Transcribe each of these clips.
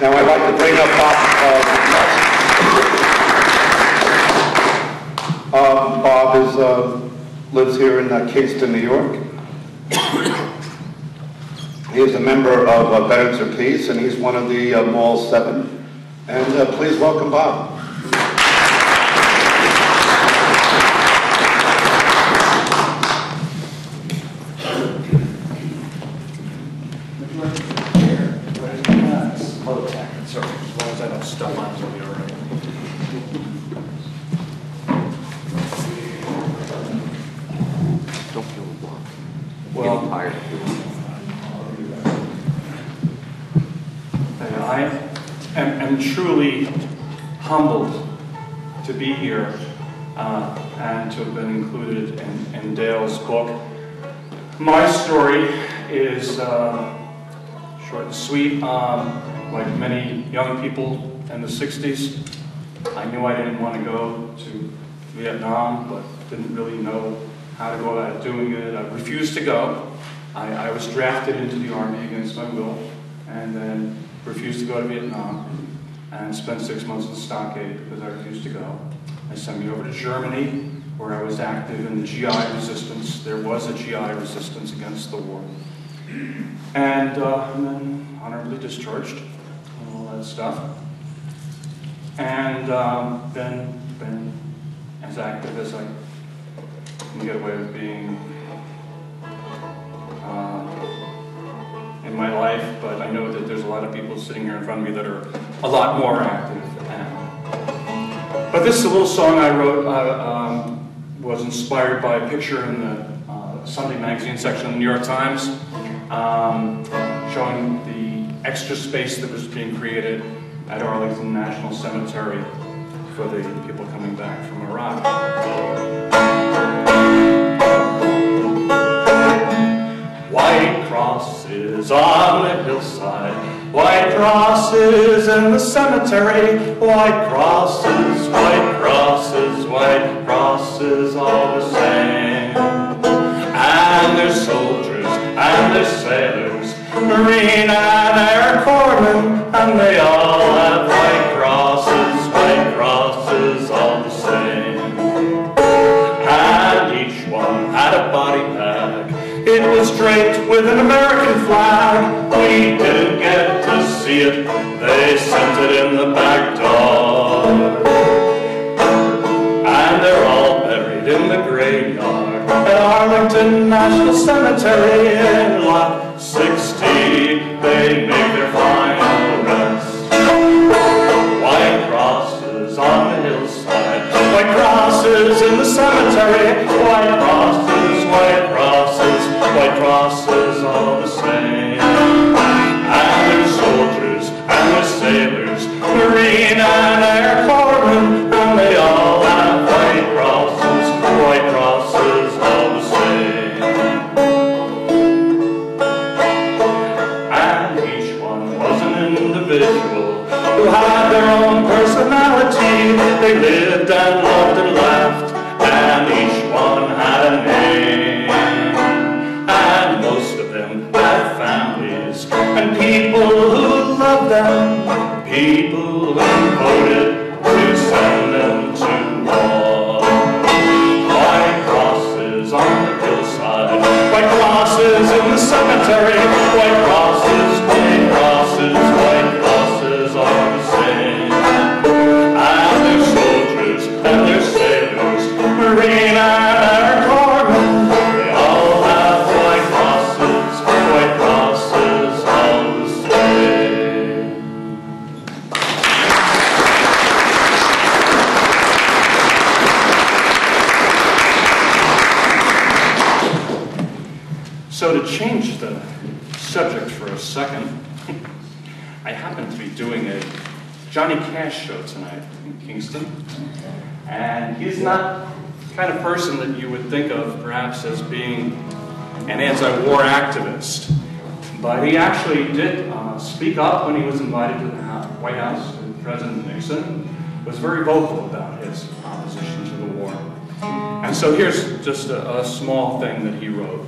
Now I'd like to bring up Bob. Bob lives here in Kingston, New York. He is a member of Veterans for Peace, and he's one of the Mall 7. And please welcome Bob. I'm truly humbled to be here and to have been included in Dale's book. My story is short and sweet. Like many young people in the 60s, I knew I didn't want to go to Vietnam, but didn't really know how to go about doing it. I refused to go. I was drafted into the Army against my will, and then refused to go to Vietnam, and spent 6 months in Stockade because I refused to go. They sent me over to Germany, where I was active in the GI resistance. There was a GI resistance against the war. And then honorably discharged, and all that stuff. And then been as active as I can get away with being in my life, but I know that there's a lot of people sitting here in front of me that are a lot more active. But this is a little song I wrote, was inspired by a picture in the Sunday magazine section of the New York Times, showing the extra space that was being created at Arlington National Cemetery for the people coming back from Iraq. White crosses on the hillside, white crosses in the cemetery, white crosses, white crosses, white crosses all the same. And there's soldiers and there's sailors, Marine and Air Corpsmen, and they all have white crosses all the same. And each one had a body bag. It was draped with an American flag. We didn't get to see it, they sent it in the back door. And they're all buried in the graveyard at Arlington National Cemetery in Lot 60. They make their final rest. White crosses on the hillside, white crosses in the cemetery, white crosses, white crosses, white crosses all the same. And there's soldiers and there's sailors, Marine and Air Corpsmen, and they all have white crosses all the same. And each one was an individual who had their own personality. They lived and loved and laughed, and each one had a name. And most of them had families and people who loved them, people who voted to send them to war. White crosses on the hillside, white crosses in the cemetery, white crosses, white crosses, white crosses all the same. And there's soldiers and there's sailors, Marine and Air Corpsmen, they all have white crosses all the same. So to change the subject for a second, I happen to be doing a Johnny Cash show tonight in Kingston, and he's not the kind of person that you would think of perhaps as being an anti-war activist, but he actually did speak up when he was invited to the White House with President Nixon, was very vocal about his opposition to the war. And so here's just a small thing that he wrote.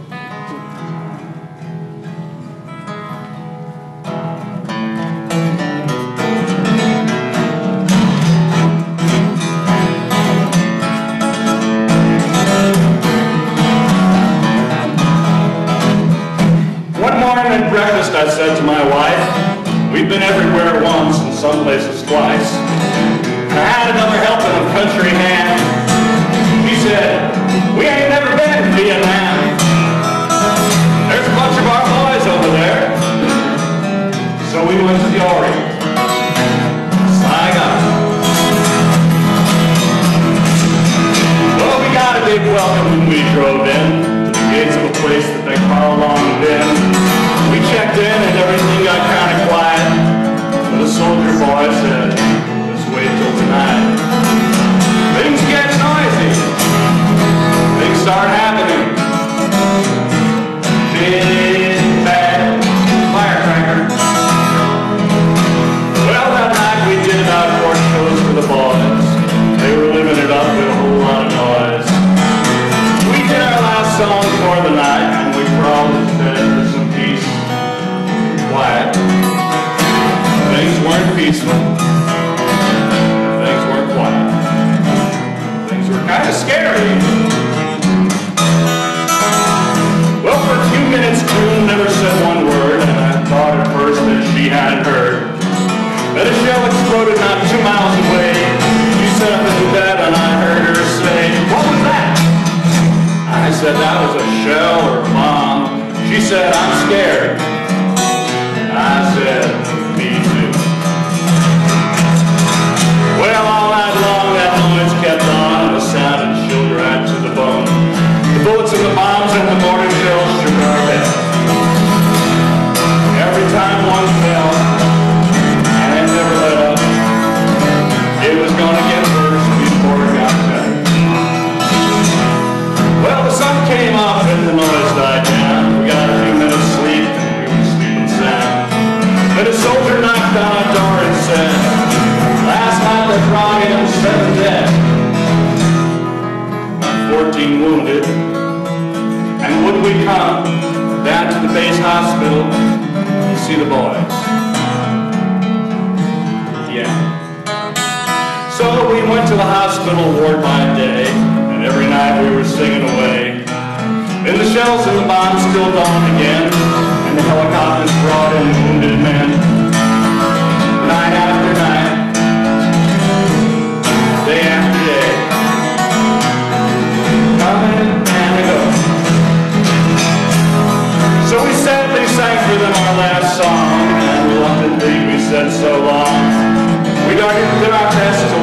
some places twice. And I had another helping of country hand. She said, we ain't never been to Vietnam. There's a bunch of our boys over there. So we went to the Orient. Saigon. Well, we got a big welcome when we drove in to the gates of a place that they call Long Bin. We checked in and everything got kind of quiet. But the soldier boy said, let's wait till tonight. Things get noisy. Things start happening. Big, bad firecracker. Well, that night we did outdoor shows for the boys. They were living it up with a whole lot of noise. We did our last song for the night, and we crawled to bed for some peace and quiet. Things weren't peaceful. Things weren't quiet. Things were kind of scary. Well, for a few minutes, June never said one word, and I thought at first that she hadn't heard. Then a shell exploded not 2 miles away. She sat up in bed, and I heard her say, what was that? I said, that was a shell or a bomb. She said, I'm scared. I said, me too. Well, all night long that noise kept on, and the sound had chilled right to the bone. The bullets and the bombs and the mortar shells shook our bed. Every time one fell, and it never let up, it was gonna get worse before it got better. Well, the sun came up and the noise died down. We got a few minutes sleep, and we were sleeping sound. Then a soldier knocked on our door and said, last night they brought in 7 dead, 14 wounded. And would we come down to the base hospital to see the boys? Yeah. So we went to the hospital ward by day, and every night we were singing away. Then the shells and the bombs still dawned again, and the helicopters brought in wounded men. Night after night, day after day, coming and they go. So we sadly sang for them our last song, and reluctantly we said so long. We did our best to